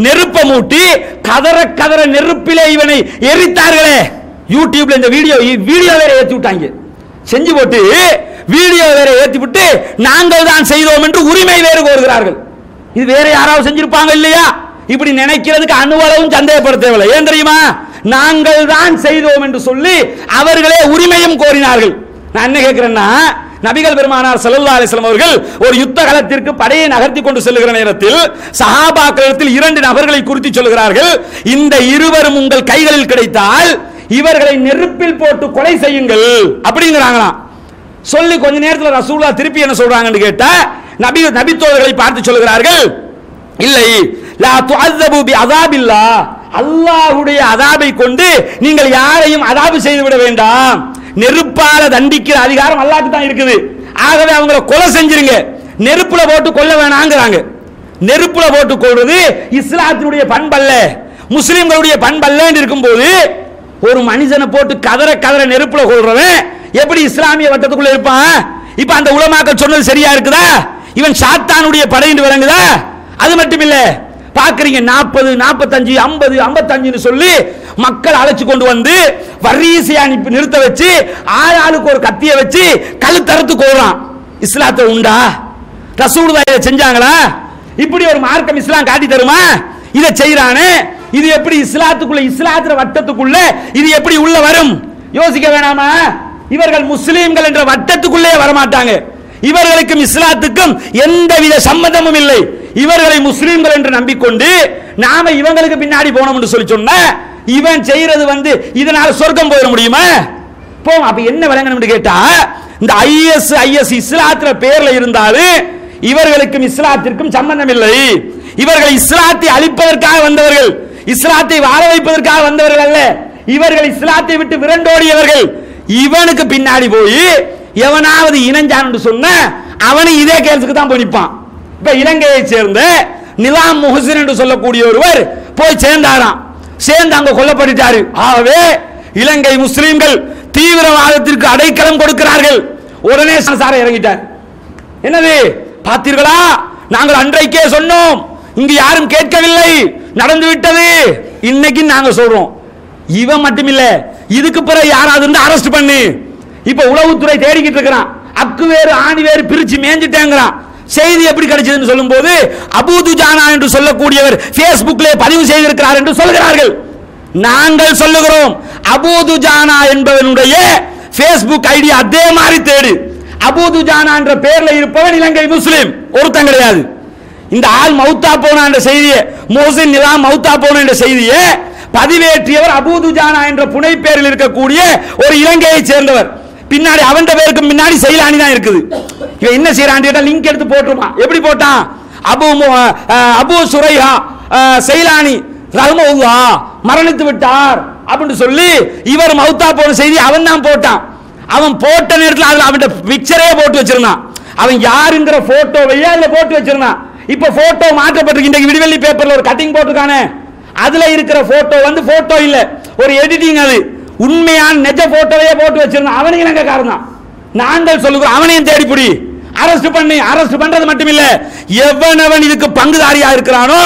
நெருப்ப மூட்டி கதற கதற நெருப்பிலே இவனை எரித்தார்களே. யூடியூப்ல இந்த வீடியோ வேற ஏத்தி விட்டாங்க, செஞ்சு போட்டு வீடியோ வேற ஏத்தி விட்டு நாங்கள் தான் செய்தோம் என்று உரிமை வேறு கோருகிறார்கள். இது வேற யாராவது செஞ்சிருப்பாங்க இல்லையா? இப்படி நினைக்கிறதுக்கு அணுவளவும் சந்தேகப்பட தேவையில்லை. ஏன் தெரியுமா? நாங்கள் தான் செய்தோம் என்று சொல்லி அவர்களே உரிமையும் கோரினார்கள். நான் என்ன கேட்கிறேன்னா, நபிகள் பெருமானார் ஸல்லல்லாஹு அலைஹி வஸல்லம் அவர்கள் ஒரு யுத்த களத்திற்கு படையை நகர்த்தி கொண்டு செல்லுகிற நேரத்தில் சஹாபாக்களிடத்தில் 2 நபர்களை குறித்து சொல்கிறார்கள். இந்த இருவரும் உங்கள் கைகளில் கிடைத்தால் இவர்களை நெருப்பில் போட்டு கொலை செய்யுங்கள் அப்படிங்கிறாங்களாம். சொல்லி கொஞ்ச நேரத்தில் ரசூலுல்லாஹ் திருப்பி என்ன சொல்றாங்கன்னு கேட்டா, நபித்தோழர்களை பார்த்து சொல்கிறார்கள், இல்லை, லா துஅஸபு பி அஸாபில்லாஹ், அல்லாஹ்வுடைய அஸாபை கொண்டு நீங்கள் யாரையும் அஸாபு செய்து விட வேண்டாம். நெருப்பால தண்டிக்கிற அதிகாரம் அல்லாஹ்க்கு தான் இருக்குது. ஆகவே அவங்களை கொலை செஞ்சிருங்க, நெருப்புல போட்டு கொல்ல வேணாங்கிறாங்க. நெருப்புல போட்டு கொள்வது இஸ்லாத்தினுடைய பண்பல்ல, முஸ்லிம்களுடைய பண்பல்ல இருக்கும்போது ஒரு மனிதனை போட்டு கதற கதற நெருப்புல கொள்றவன் எப்படி இஸ்லாமிய வட்டத்துக்குள்ள இருப்பான்? இப்ப அந்த உலமாக்கள் சொன்னது சரியா இருக்குதா? இவன் சாத்தானுடைய படையிட்டு விளங்குதா? அது மட்டும் இல்ல, பாக்குறீங்க 40, 45, 50, 55 சொல்லி மக்கள் அழைச்சு கொண்டு வந்து வரிசையா நிறுத்த வச்சு ஆளுக்கு ஒரு கத்திய வச்சு கழுத்தறுத்து கொள்றான். இஸ்லாத்தை உண்டா? ரசூலுல்லாஹ் இதை செஞ்சாங்களா? இப்படி ஒரு மார்க்கம் இஸ்லாம் காட்டி தருமா? இதை செய்யறானே, இது எப்படி இஸ்லாத்துக்குள்ள, இஸ்லாத்திர வட்டத்துக்குள்ள இது எப்படி உள்ள வரும்? யோசிக்க வேணாமா? இவர்கள் முஸ்லிம்கள் என்ற வட்டத்துக்குள்ளே வரமாட்டாங்க. இவர்களுக்கும் இஸ்லாத்துக்கும் எந்தவித சம்பந்தமும் இல்லை. இவர்களை முஸ்லிம்கள் என்று நம்பிக்கொண்டு நாம இவங்களுக்கு பின்னாடி போனோம் என்று சொல்லி சொன்ன இவன் செய்யறது இதனால சொர்க்கம் போயிட முடியுமா? போம். அப்ப என்ன விளங்கணும் கேட்டா, இந்த IS இஸ்லாத்திர பேர்ல இருந்தாலும் இவர்களுக்கும் இஸ்லாத்திற்கும் சம்பந்தம் இல்லை. இவர்கள் இஸ்லாத்தை அழிப்பதற்காக வந்தவர்கள், இஸ்லாத்தை வாழ வைப்பதற்காக வந்தவர்கள் அல்ல. இவர்கள் இஸ்லாத்தை விட்டு விரண்டோடியவர்கள். இவனுக்கு பின்னாடி போய் எவனாவது இணைஞ்சான்னு சொன்ன அவனு இதே கேஸுக்கு தான் போய் நிற்பான். இப்ப இலங்கையை சேர்ந்த நிலாம் முஹசின் என்று சொல்லக்கூடிய ஒருவர் போய் சேர்ந்தாராம். சேர்ந்து அங்க கொல்லப்பட்டாரு. ஆகவே இலங்கை முஸ்லிம்கள் தீவிரவாதத்திற்கு அடைக்கலம் கொடுக்கிறார்கள். உடனே சார இறங்கிட்டார். என்னது பார்த்தீர்களா? நாங்கள் அன்றைக்கே சொன்னோம், இங்கு யாரும் கேட்கவில்லை, நடந்து விட்டது. இன்னைக்கு நாங்க சொல்றோம். இவன் மட்டும் இல்ல, இதுக்கு பிறகு யாராவது அரெஸ்ட் பண்ணு. இப்ப உளவுத்துறை தேடிக்கிட்டு இருக்கிறான். அக்கு வேறு ஆணி வேறு பிரிச்சு மேஞ்சிட்டேங்கிறான். செய்தி எப்படி கிடைச்சதுன்னு சொல்லும் போது அபூ துஜானா என்று சொல்லக்கூடியவர் Facebookல பதிவு செய்திருக்கிறார் என்று சொல்கிறார்கள். நாங்கள் சொல்லுகிறோம், அபூ துஜானா என்பவனுடைய Facebook ஐடி அதே மாதிரி தேடு. அபூ துஜானா என்ற பெயர்ல இருப்பவன் இலங்கை முஸ்லிம் ஒருத்தன் கிடையாது. இந்த ஆள் மௌத்தா போன என்ற செய்தியை, மோசின் நிலாம் மௌத்தா போன என்ற செய்தியை பதிவேற்றியவர் அபூ துஜானா என்ற புனை பெயரில் இருக்கக்கூடிய ஒரு இலங்கையை சேர்ந்தவர். பின்னாடி அவன் பேருக்கு முன்னாடி சைலானி தான் இருக்குது. இவன் என்ன செய்யறான் கேட்டா லிங்க் எடுத்து போட்டுருமா. எப்படி போட்டான்? அபூ சுரைஹா சைலானி ரஹ்மத்துல்லாஹ் மரணித்து விட்டார் அப்படின்னு சொல்லி இவர் மௌத்தா போன செய்தி அவன் தான் போட்டான். அவன் போட்ட நேரத்தில் அதுல அவன் பிக்சரே போட்டு வச்சிருந்தான். அவன் யாருங்கிற போட்டோவையே அதுல போட்டு வச்சிருந்தான். இப்ப போட்டோ மாற்றப்பட்டிருக்கு. இன்றைக்கு விடிவெள்ளி பேப்பர்ல ஒரு கட்டிங் போட்டிருக்கானே, அதுல இருக்கிற போட்டோ வந்து போட்டோ இல்ல, ஒரு எடிட்டிங். அது உண்மையான நெஜ போட்டோவையே போட்டு வச்சிருந்தான். அவனும் இலங்கைக்காரன் தான். நாங்கள் சொல்லுகிறோம் அவனையும் தேடிப்பிடி, அரெஸ்ட் பண்ணி. அரெஸ்ட் பண்றது மட்டும் இல்ல, எவனவன் இதுக்கு பங்குதாரியா இருக்கிறானோ,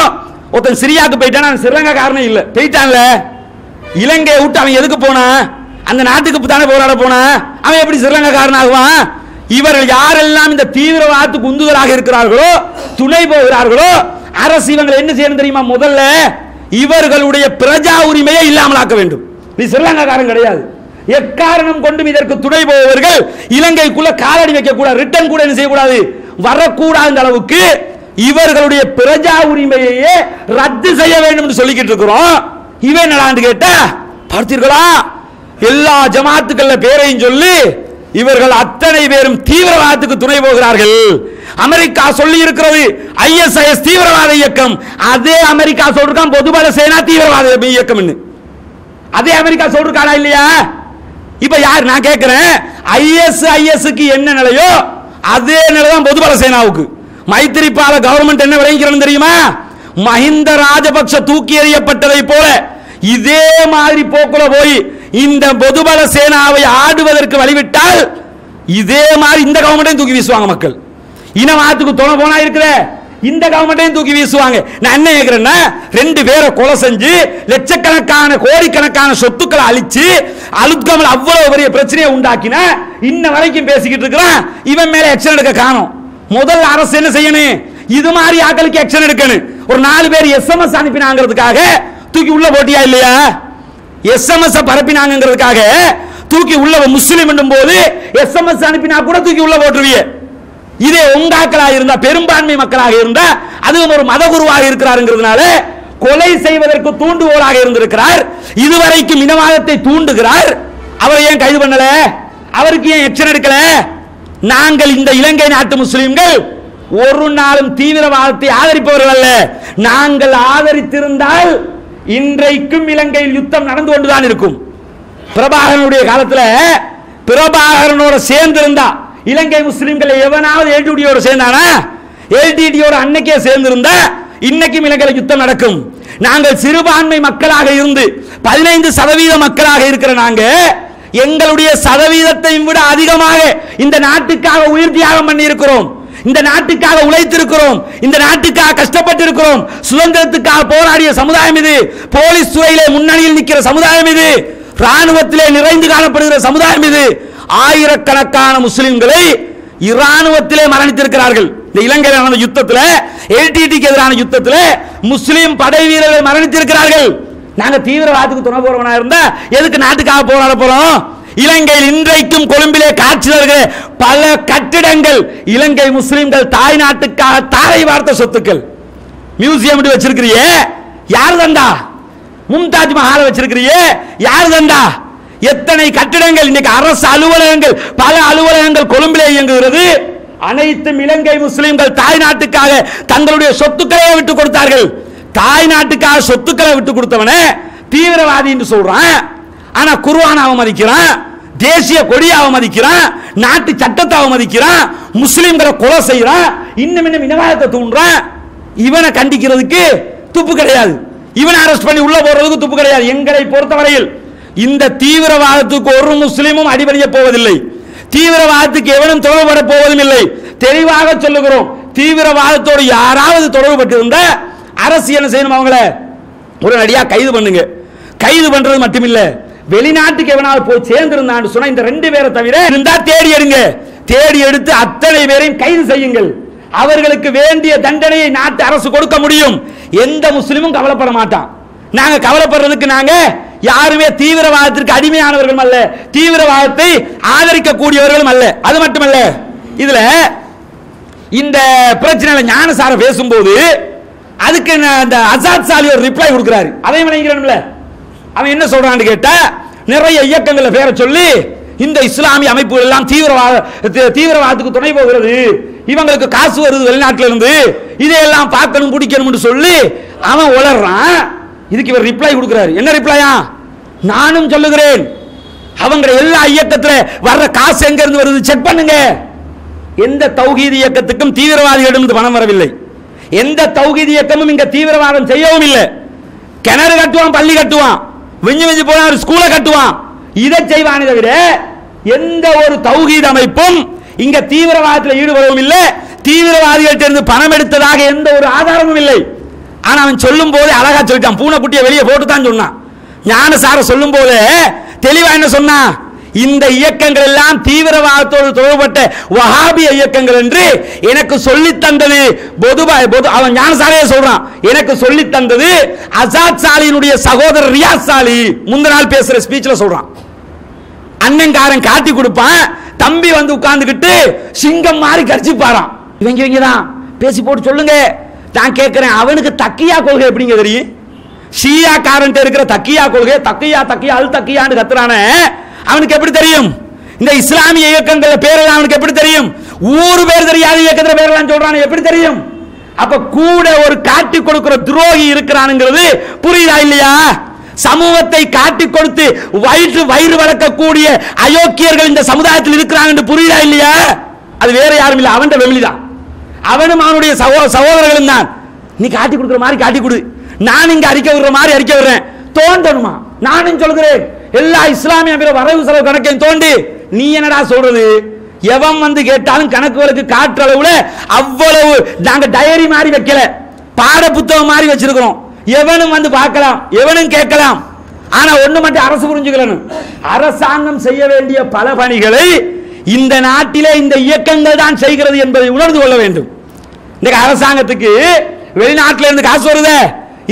ஒருத்தன் சிரியாக்கு போயிட்டான், ஸ்ரீலங்காக்காரனே இல்ல, போயிட்டான்ல. இலங்கையை விட்டு அவன் எதுக்கு போனான்? அந்த நாட்டுக்கு தானே போராட போனான். அவன் எப்படி ஸ்ரீலங்காக்காரன் ஆகுவான்? இவர்கள் யாரெல்லாம் இந்த தீவிரவாதத்துக்கு உந்துதலாக இருக்கிறார்களோ, துணை போகிறார்களோ, அரசு இவங்களை என்ன செய்யணும் தெரியுமா? முதல்ல இவர்களுடைய பிரஜா உரிமையை இல்லாமலாக்க வேண்டும். நீ ஸ்ரீலங்காக்காரன் கிடையாது. எக்காரணம் கொண்டும் இதற்கு துணை போவர்கள் இலங்கைக்குள்ள காலடி வைக்க கூடாது, ரிட்டர்ன் கூட என்ன செய்யக்கூடாது, வரக்கூடாத அளவுக்கு இவர்களுடைய பிரஜா உரிமையை ரத்து செய்ய வேண்டும் என்று சொல்லிக்கிட்டு இருக்கிறோம். இவன் என்னடான்னு கேட்டா, பார்த்தீர்களா எல்லா ஜமாத்துக்கள பேரையும் சொல்லி இவர்கள் அத்தனை பேரும் தீவிரவாதத்துக்கு துணை போகிறார்கள். அமெரிக்கா சொல்லி இருக்கிறது ISIS தீவிரவாத இயக்கம். அதே அமெரிக்கா சொல்றான் பொதுபல சேனா தீவிரவாத இயக்கம். அதே அமெரிக்கா சொல்றானா இல்லையா? இப்ப யார் நான் கேட்கிறேன், ISISக்கு என்ன நிலையோ அதே நிலைதான் பொதுபல சேனாவுக்கு. மைத்திரிபால கவர்மெண்ட் என்ன விளங்கிறது தெரியுமா? மஹிந்த ராஜபக்ஷ தூக்கி எறியப்பட்டதை போல இதே மாதிரி போக்குல போய் இந்த பொதுபல சேனாவை ஆடுவதற்கு வழிவிட்டால் இதே மாதிரி இந்த கவர்மெண்டையும் தூக்கி வீசுவாங்க மக்கள். இனவாதத்துக்கு துணை போனா இருக்கிற இந்த கவர்மெண்டையும் தூக்கி வீசுவாங்க. நான் என்ன கேட்கிறேன்னா, 2 பேரை கொலை செஞ்சு லட்சக்கணக்கான கோடிக்கணக்கான சொத்துக்களை அழிச்சு அலுத்கமல் அவ்வளவு பெரிய பிரச்சனையை உண்டாக்கின இன்ன வரைக்கும் பேசிக்கிட்டு இருக்கிறான். இவன் மேல ஆக்ஷன் எடுக்க காணோம். முதல் அரசு என்ன செய்யணும்? இது மாதிரி ஆட்களுக்கு ஆக்ஷன் எடுக்கணும். ஒரு 4 பேர் SMS அனுப்பினாங்கிறதுக்காக தூக்கி உள்ள போட்டியா இல்லையா? SMS பரப்பினாங்கிறதுக்காக தூக்கி உள்ள முஸ்லிம் என்னும் போது SMS அனுப்பினா கூட தூக்கி உள்ள போட்டுருவிய. இதே உங்காக்களாக இருந்தா, பெரும்பான்மை மக்களாக இருந்தா, அதுவும் ஒரு மதகுருவாக இருக்கிறாருங்கிறதுனால கொலை செய்வதற்கு தூண்டுகோலாக இருந்திருக்கிறார். இதுவரைக்கும் இனவாதத்தை தூண்டுகிறார். அவரை ஏன் கைது பண்ணல? அவருக்கு ஏன் ஆக்ஷன் எடுக்கல? நாங்கள் இந்த இலங்கை நாட்டு முஸ்லிம்கள் ஒரு நாளும் தீவிரவாதத்தை ஆதரிப்பவர்கள் அல்ல. நாங்கள் ஆதரித்திருந்தால் இன்றைக்கும் இலங்கையில் யுத்தம் நடந்து கொண்டுதான் இருக்கும். பிரபாகரனுடைய காலத்தில் பிரபாகரனோட சேர்ந்து இருந்தா இலங்கை முஸ்லிம்கள் எவனாவது LTTயோட சேர்ந்தானா? LTTயோட அன்னைக்கே சேர்ந்து இருந்தா இன்னைக்கும் இலங்கையில் யுத்தம் நடக்கும். நாங்கள் சிறுபான்மை மக்களாக இருந்து 15% மக்களாக இருக்கிற நாங்க எங்களுடைய சதவீதத்தை விட அதிகமாக இந்த நாட்டுக்காக உயிர் தியாகம் பண்ணி இருக்கிறோம். இந்த நாட்டுக்காக உழைத்திருக்கிறோம். இந்த நாட்டுக்காக கஷ்டப்பட்டு இருக்கிறோம். சுதந்திரத்துக்காக போராடிய சமுதாயம் இது. போலீஸ் துறையிலே முன்னணியில் நிற்கிற சமுதாயம் இது. ராணுவத்திலே நிறைந்து காணப்படுகிற சமுதாயம் இது. ஆயிரக்கணக்கான முஸ்லிம்களை இராணுவத்திலே மரணித்திருக்கிறார்கள். இந்த இலங்கையில் நடந்த யுத்தத்தில், LTTக்கு எதிரான யுத்தத்தில் முஸ்லிம் படை வீரர்கள் மரணித்திருக்கிறார்கள். நாங்க தீவிரவாதத்துக்கு துணை போறவனா இருந்தா எதுக்கு நாட்டுக்காக போராட போறோம்? இலங்கையில் இன்றைக்கும் கொழும்பிலே காட்சி தருகிற பல கட்டிடங்கள் இலங்கை முஸ்லிம்கள் தாய் நாட்டுக்காக தாரை வார்த்த சொத்துக்கள். மியூசியம் வச்சிருக்கிறியே, யார் தந்தா? மும்தாஜ் மஹால் வச்சிருக்கிறியே, யார் தந்தா? எத்தனை கட்டிடங்கள் இன்னைக்கு அரசு அலுவலகங்கள், பல அலுவலகங்கள் கொழும்பிலே இயங்குகிறது. அனைத்தும் இலங்கை முஸ்லிம்கள் தாய் நாட்டுக்காக தங்களுடைய சொத்துக்களை விட்டு கொடுத்தார்கள். தாய் நாட்டுக்காக சொத்துக்களை விட்டு கொடுத்தவன தீவிரவாதி என்று சொல்றான். ஆனா குர்ஆனை அவமதிக்கிறான், தேசிய கொடியை அவமதிக்கிறான், நாட்டு சட்டத்தை அவமதிக்கிறான், முஸ்லிம்களை கொலை செய்யறான், இன்னும் இனவாதத்தை தூண்டுறான். இவனை கண்டிக்கிறதுக்கு துப்பு கிடையாது. இவனை அரெஸ்ட் பண்ணி உள்ள போறதுக்கு துப்பு கிடையாது. எங்களை பொறுத்தவரையில் இந்த தீவிரவாதத்துக்கு ஒரு முஸ்லிமும் அடிபணிய போவதில்லை. தீவிரவாதத்துக்கு எவனும் தொடர்புபட போவதும் இல்லை. தெளிவாக சொல்லுகிறோம். தீவிரவாதத்தோடு யாராவது தொடர்புபட்டு இருந்தா அரசு என்ன செய்யணும்? அவங்கள ஒரு நடிகா கைது பண்ணுங்க. கைது பண்றது மட்டுமில்ல, வெளிநாட்டுக்கு எவனாவது போய் சேர்ந்திருந்தான்னு சொன்னா இந்த 2 பேரை தவிர இருந்தா தேடி எடுங்க. தேடி எடுத்து அத்தனை பேரையும் கைது செய்யுங்கள். அவர்களுக்கு வேண்டிய தண்டனையை நாட்டு அரசு கொடுக்க முடியும். எந்த முஸ்லிமும் கவலைப்பட மாட்டான். நாங்க கவலைப்படுறதுக்கு நாங்க யாருமே தீவிரவாதத்திற்கு அடிமையானவர்களும் அல்ல, தீவிரவாதத்தை ஆதரிக்கக்கூடியவர்களும் அல்ல. அது மட்டுமல்ல, இதுல இந்த பிரச்சனை ஞானசார பேசும்போது அதுக்கு அந்த அசாத் சாலி ஒரு ரிப்ளை கொடுக்கிறாரு. அதையும் விளங்கிறோம்ல. அவன் என்ன சொல்றான்னு கேட்டா, நிறைய இயக்கங்களை பேரை சொல்லி இந்த இஸ்லாமிய அமைப்புகள் எல்லாம் தீவிரவாதத்துக்கு துணை போகிறது, இவங்களுக்கு காசு வருது வெளிநாட்டில இருந்து, இதையெல்லாம் பார்க்கணும் பிடிக்கணும் சொல்லி அவன் உளறான். இதுக்கு இவர் ரிப்ளை கொடுக்கிறாரு. என்ன ரிப்ளையா? நானும் சொல்லுகிறேன், அவங்க எல்லா இயக்கத்துல வர்ற காசு எங்க இருந்து வருது செக் பண்ணுங்க. எந்த தௌஹீத் இயக்கத்துக்கும் தீவிரவாதிகளிடம் பணம் வரவில்லை. எந்த தௌஹீத் இயக்கமும் இங்க தீவிரவாதம் செய்யவும் இல்லை. கிணறு கட்டுவான், பள்ளி கட்டுவான், விஞ்சு போனா ஒரு ஸ்கூலை கட்டுவான், இதை செய்வானே தவிர எந்த ஒரு தௌஹீத் அமைப்பும் இங்க தீவிரவாதத்தில் ஈடுபடவும் இல்லை. தீவிரவாதிகள்ட்ட பணம் எடுத்ததாக எந்த ஒரு ஆதாரமும் இல்லை. ஆனா அவன் சொல்லும் போது அழகா சொல்லிட்டான். பூனைக்குட்டியை வெளியே போட்டு தான் சொன்னான். ஞானசார சொல்லும் போது தெளிவா என்ன சொன்னா, இந்த இயக்கங்கள் எல்லாம் தீவிரவாதத்தோடு தொடர்பட்ட வஹாபிய இயக்கங்கள் என்று எனக்கு சொல்லி தந்தது அவன் ஞானசாரையே சொல்றான். எனக்கு சொல்லி தந்தது அசாத் சாலியினுடைய சகோதரர் ரியாஸ் சாலி. முந்தின நாள் பேசுற ஸ்பீச்ல சொல்றான். அண்ணன்காரன் காட்டி கொடுப்பான், தம்பி வந்து உட்கார்ந்துகிட்டு சிங்கம் மாதிரி கடிச்சு பாறான். இவங்க தான் பேசி போட்டு சொல்லுங்க. நான் கேட்கிறேன், அவனுக்கு தக்கியா கொள்கை எப்படிங்க தெரியும்? ஷியா காரன்ட்ட இருக்கிற தக்கியா கொள்கை, தக்கியா தக்கியா அல் தக்கியான்னு கத்துறானே, அவனுக்கு எப்படி தெரியும்? இந்த இஸ்லாமிய இயக்கங்கள் பேரெல்லாம் அவனுக்கு எப்படி தெரியும்? ஊர் பேர் தெரியாத இயக்கத்துல பேரெல்லாம் சொல்றானே எப்படி தெரியும்? அப்ப கூட ஒரு காட்டி கொடுக்கிற துரோகி இருக்கிறானுங்கிறது புரியுதா இல்லையா? சமூகத்தை காட்டி கொடுத்து வயிறு வளர்க்கக்கூடிய அயோக்கியர்கள் இந்த சமுதாயத்தில் இருக்கிறாங்க என்று புரியுதா இல்லையா? அது வேற யாரும் இல்லை, அவன் வெமிலிதான். அவனும் அவனுடைய சகோதரர்களும் தான். நீ காட்டி கொடுக்கிற மாதிரி காட்டி கொடு, நான் இங்க அறிக்கை விடுற மாதிரி அறிக்கை விடுறேன். தோண்டணுமா? நானும் சொல்கிறேன், எல்லா இஸ்லாமிய வரவு செலவு கணக்கையும் தோண்டி. நீ என்னடா சொல்றது? எவன் வந்து கேட்டாலும் கணக்குகளுக்கு காட்டுற அளவுல அவ்வளவு நாங்க டயரி மாதிரி வைக்கல, பாட புத்தகம் மாதிரி வச்சிருக்கிறோம். எவனும் வந்து பார்க்கலாம், எவனும் கேட்கலாம். ஆனா ஒண்ணு மட்டும் அரசு புரிஞ்சுக்கணும், அரசாங்கம் செய்ய வேண்டிய பல பணிகளை இந்த நாட்டிலே இந்த இயக்கங்கள் தான் செய்கிறது என்பதை உணர்ந்து கொள்ள வேண்டும். இந்த அரசாங்கத்துக்கு வெளிநாட்டில இருந்து காசு வருது,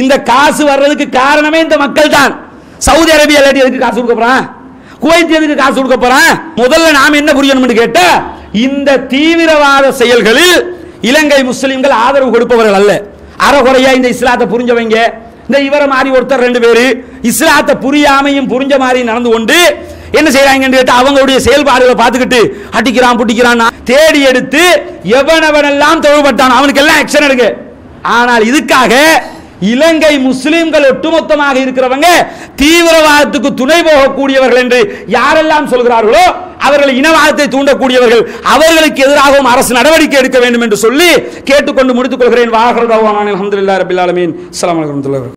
இந்த காசு வர்றதுக்கு காரணமே இந்த மக்கள் தான். சவுதி அரேபியா எதுக்கு காசு கொடுக்க போறான்? குவைத் எதுக்கு காசு கொடுக்க போறான்? முதல்ல நாம் என்ன புரியணும் கேட்டா, இந்த தீவிரவாத செயல்களில் இலங்கை முஸ்லிம்கள் ஆதரவு கொடுப்பவர்கள் அல்ல. அறகுறையா இந்த இஸ்லாத்தை புரிஞ்சவங்க, இந்த இவரை மாதிரி ஒருத்தர் ரெண்டு பேரு இஸ்லாத்தை புரியாமையும் புரிஞ்ச மாதிரி நடந்து கொண்டு என்ன செய்யறாங்கன்னு கேட்டா, அவங்களுடைய செயல்பாடுகளை பார்த்துக்கிட்டு அடிக்கிறான் புட்டிக்கிறான் தேடி எடுத்து எவனவனெல்லாம் தொழில்பட்டான் அவனுக்கு எல்லாம் ஆக்ஷன் எடுங்க. ஆனால் இதுக்காக இலங்கை முஸ்லிம்கள் ஒட்டுமொத்தமாக இருக்கிறவங்க தீவிரவாதத்துக்கு துணை போகக்கூடியவர்கள் என்று யாரெல்லாம் சொல்கிறார்களோ அவர்கள் இனவாதத்தை தூண்டக்கூடியவர்கள், அவர்களுக்கு எதிராகவும் அரசு நடவடிக்கை எடுக்க வேண்டும் என்று சொல்லி கேட்டுக்கொண்டு முடித்துக் கொள்கிறேன். வாஹர் தவானா அல்ஹம்துலில்லாஹி ரப்பில் ஆலமீன். அஸ்ஸலாமு அலைக்கும்.